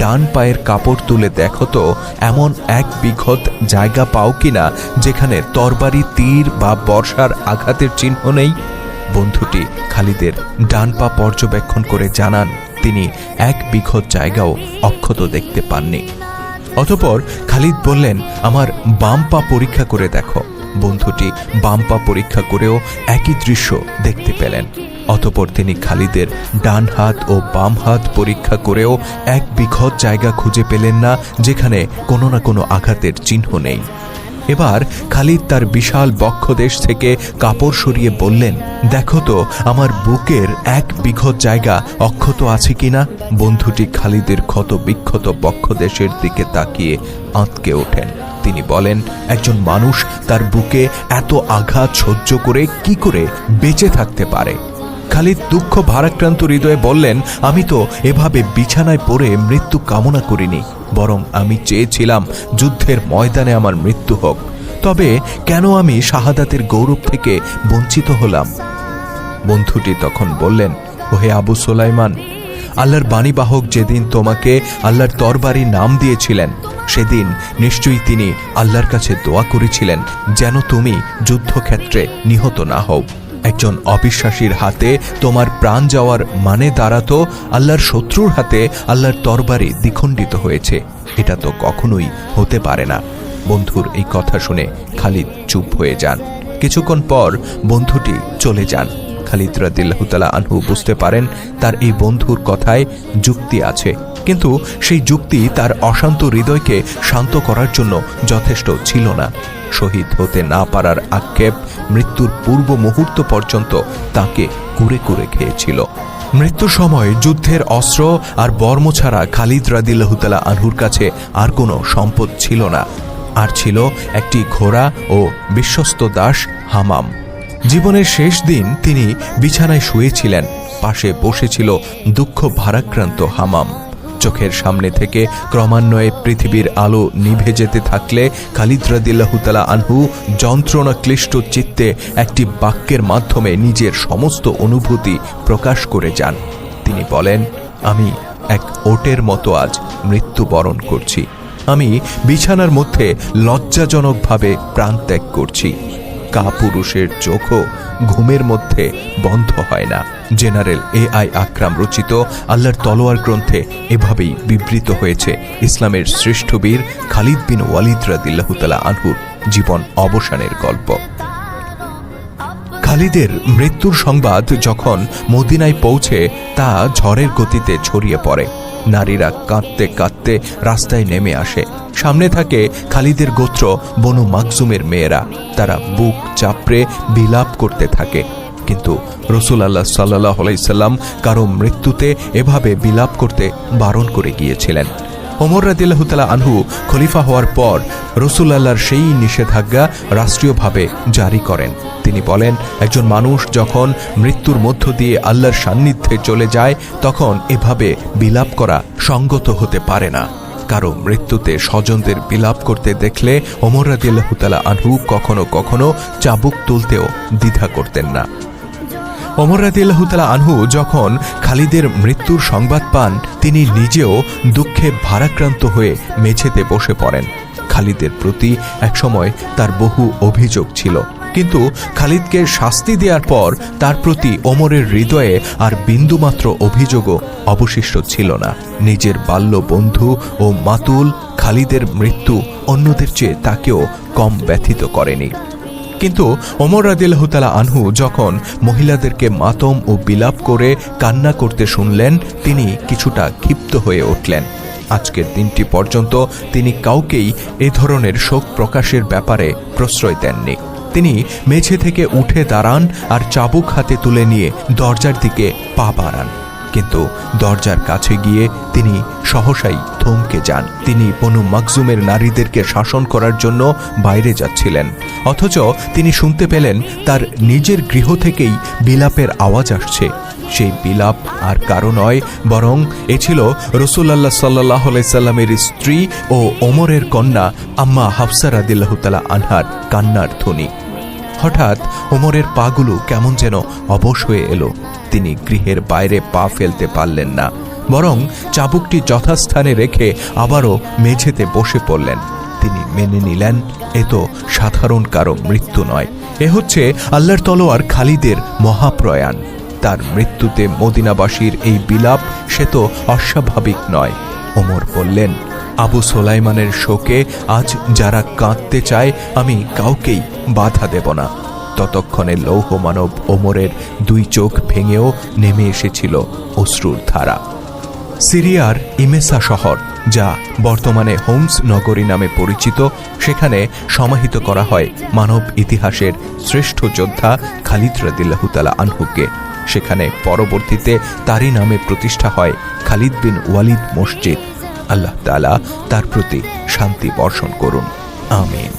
ডান পায়ের কাপড় তুলে দেখো তো এমন 1 বিঘত জায়গা পাও কিনা যেখানে তরবারি, তীর বা বর্ষার আঘাতের চিহ্ন নেই। বন্ধুটি খালিদের ডান পা পর্যবেক্ষণ করে জানান তিনি 1 বিঘত জায়গাও অক্ষত দেখতে পাননি। অতঃপর খালিদ বললেন, আমার বাম পা পরীক্ষা করে দেখো। বন্ধুটি বাম পা পরীক্ষা করেও একই দৃশ্য দেখতে পেলেন। অতঃপর তিনি খালিদের ডান হাত ও বাম হাত পরীক্ষা করেও 1 বিঘত জায়গা খুঁজে পেলেন না যেখানে কোনো না কোনো আঘাতের চিহ্ন নেই। এবার খালিদ তার বিশাল বক্ষদেশ থেকে কাপড় সরিয়ে বললেন, দেখো তো আমার বুকের 1 বিঘত জায়গা অক্ষত আছে কিনা। বন্ধুটি খালিদের ক্ষত বিক্ষত বক্ষদেশের দিকে তাকিয়ে আঁতকে ওঠেন। তিনি বলেন, একজন মানুষ তার বুকে এত আঘাত সহ্য করে কি করে বেঁচে থাকতে পারে। খালিদ দুঃখ ভারাক্রান্ত হৃদয়ে বললেন, আমি তো এভাবে বিছানায় পড়ে মৃত্যু কামনা করিনি, বরং আমি চেয়েছিলাম যুদ্ধের ময়দানে আমার মৃত্যু হোক। তবে কেন আমি শাহাদাতের গৌরব থেকে বঞ্চিত হলাম? বন্ধুটি তখন বললেন, ওহে আবু সুলাইমান, আল্লাহর বাণীবাহক যেদিন তোমাকে আল্লাহর তরবারি নাম দিয়েছিলেন সেদিন নিশ্চয়ই তিনি আল্লাহর কাছে দোয়া করেছিলেন যেন তুমি যুদ্ধক্ষেত্রে নিহত না হও। একজন অবিশ্বাসীর হাতে তোমার প্রাণ যাওয়ার মানে দাঁড়াতো আল্লাহর শত্রুর হাতে আল্লাহর তরবারি দ্বিখণ্ডিত হয়েছে। এটা তো কখনোই হতে পারে না। বন্ধুর এই কথা শুনে খালিদ চুপ হয়ে যান। কিছুক্ষণ পর বন্ধুটি চলে যান। খালিদ রাদিয়াল্লাহু তাআলা আনহু বুঝতে পারেন তার এই বন্ধুর কথায় যুক্তি আছে, কিন্তু সেই যুক্তি তার অশান্ত হৃদয়কে শান্ত করার জন্য যথেষ্ট ছিল না। শহীদ হতে না পারার আক্ষেপ মৃত্যুর পূর্ব মুহূর্ত পর্যন্ত তাকে কুরে কুরে খেয়েছিল। মৃত্যুর সময় যুদ্ধের অস্ত্র আর বর্ম ছাড়া খালিদ রাদিয়াল্লাহু তাআলা আনহুর কাছে আর কোনো সম্পদ ছিল না। আর ছিল একটি ঘোড়া ও বিশ্বস্ত দাস হামাম। জীবনের শেষ দিন তিনি বিছানায় শুয়েছিলেন। পাশে বসেছিল দুঃখ ভারাক্রান্ত হামাম। চোখের সামনে থেকে ক্রমান্বয়ে পৃথিবীর আলো নিভে যেতে থাকলে খালিদ রাদিয়াল্লাহু তাআলা আনহু যন্ত্রণা ক্লিষ্ট চিত্তে একটি বাক্যের মাধ্যমে নিজের সমস্ত অনুভূতি প্রকাশ করে যান। তিনি বলেন, আমি এক ওটের মতো আজ মৃত্যুবরণ করছি। আমি বিছানার মধ্যে লজ্জাজনকভাবে প্রাণ ত্যাগ করছি। কাপুরুষের চোখও ঘুমের মধ্যে বন্ধ হয় না। জেনারেল AI আকরাম রচিত আল্লাহর তলোয়ার গ্রন্থে এভাবেই বিবৃত হয়েছে ইসলামের শ্রেষ্ঠ বীর খালিদ বিন ওয়ালিদ রাদিয়াল্লাহু তাআলা আনহুর জীবন অবসানের গল্প। খালিদের মৃত্যুর সংবাদ যখন মদিনায় পৌঁছে তা ঝড়ের গতিতে ছড়িয়ে পড়ে। নারীরা কাঁদতে কাঁদতে রাস্তায় নেমে আসে। সামনে থাকে খালিদের গোত্র বনু মাকজুমের মেয়েরা। তারা বুক চাপড়ে বিলাপ করতে থাকে। কিন্তু রাসূলুল্লাহ সাল্লাল্লাহু আলাইহি সাল্লাম কারো মৃত্যুতে এভাবে বিলাপ করতে বারণ করে গিয়েছিলেন। ওমর রাদিয়াল্লাহু তাআলা আনহু খলিফা হওয়ার পর রাসূলুল্লাহর সেই নিষেধাজ্ঞা রাষ্ট্রীয়ভাবে জারি করেন। তিনি বলেন, একজন মানুষ যখন মৃত্যুর মধ্য দিয়ে আল্লাহর সান্নিধ্যে চলে যায় তখন এভাবে বিলাপ করা সঙ্গত হতে পারে না। কারো মৃত্যুতে স্বজনদের বিলাপ করতে দেখলে ওমর রাদিয়াল্লাহু তাআলা আনহু কখনো কখনো চাবুক তুলতেও দ্বিধা করতেন না। ওমর রাদিয়াল্লাহু তাআলা আনহু যখন খালিদের মৃত্যুর সংবাদ পান তিনি নিজেও দুঃখে ভারাক্রান্ত হয়ে মেঝেতে বসে পড়েন। খালিদের প্রতি একসময় তার বহু অভিযোগ ছিল, কিন্তু খালিদকে শাস্তি দেওয়ার পর তার প্রতি ওমরের হৃদয়ে আর বিন্দুমাত্র অভিযোগও অবশিষ্ট ছিল না। নিজের বাল্য বন্ধু ও মাতুল খালিদের মৃত্যু অন্যদের চেয়ে তাকেও কম ব্যথিত করেনি। কিন্তু ওমর রাদিয়াল্লাহু তাআলা আনহু যখন মহিলাদেরকে মাতম ও বিলাপ করে কান্না করতে শুনলেন তিনি কিছুটা ক্ষিপ্ত হয়ে উঠলেন। আজকের দিনটি পর্যন্ত তিনি কাউকেই এ ধরনের শোক প্রকাশের ব্যাপারে প্রশ্রয় দেননি। তিনি মেঝে থেকে উঠে দাঁড়ান আর চাবুক হাতে তুলে নিয়ে দরজার দিকে পা বাড়ান। কিন্তু দরজার কাছে গিয়ে তিনি সহসাই থমকে যান। তিনি বনু মাকজুমের নারীদেরকে শাসন করার জন্য বাইরে যাচ্ছিলেন, অথচ তিনি শুনতে পেলেন তার নিজের গৃহ থেকেই বিলাপের আওয়াজ আসছে। সেই বিলাপ আর কারো নয়, বরং এ ছিল রাসূলুল্লাহ সাল্লাল্লাহু আলাইহি সাল্লামের স্ত্রী ও ওমরের কন্যা আম্মা হাফসা রাদিয়াল্লাহু তাআলা আনহার কান্নার ধ্বনি। হঠাৎ ওমরের পাগুলো কেমন যেন অবশ হয়ে এলো। তিনি গৃহের বাইরে পা ফেলতে পারলেন না। বরং চাবুকটি যথাস্থানে রেখে আবারও মেঝেতে বসে পড়লেন। তিনি মেনে নিলেন এ তো সাধারণ কারো মৃত্যু নয়, এ হচ্ছে আল্লাহর তলোয়ার খালিদের মহাপ্রয়াণ। তার মৃত্যুতে মদিনাবাসীর এই বিলাপ সে তো অস্বাভাবিক নয়। ওমর বললেন, আবু সোলাইমানের শোকে আজ যারা কাঁদতে চায় আমি কাউকেই বাধা দেব না। ততক্ষণে লৌহ মানব ওমরের 2 চোখ ভেঙেও নেমে এসেছিল অশ্রুর ধারা। সিরিয়ার ইমেসা শহর, যা বর্তমানে হোমস নগরী নামে পরিচিত, সেখানে সমাহিত করা হয় মানব ইতিহাসের শ্রেষ্ঠ যোদ্ধা খালিদ রাদিয়াল্লাহু তাআলা আনহুকে। সেখানে পরবর্তীতে তারই নামে প্রতিষ্ঠা হয় খালিদ বিন ওয়ালিদ মসজিদ। আল্লাহ তাআলা তার প্রতি শান্তি বর্ষণ করুন, আমিন।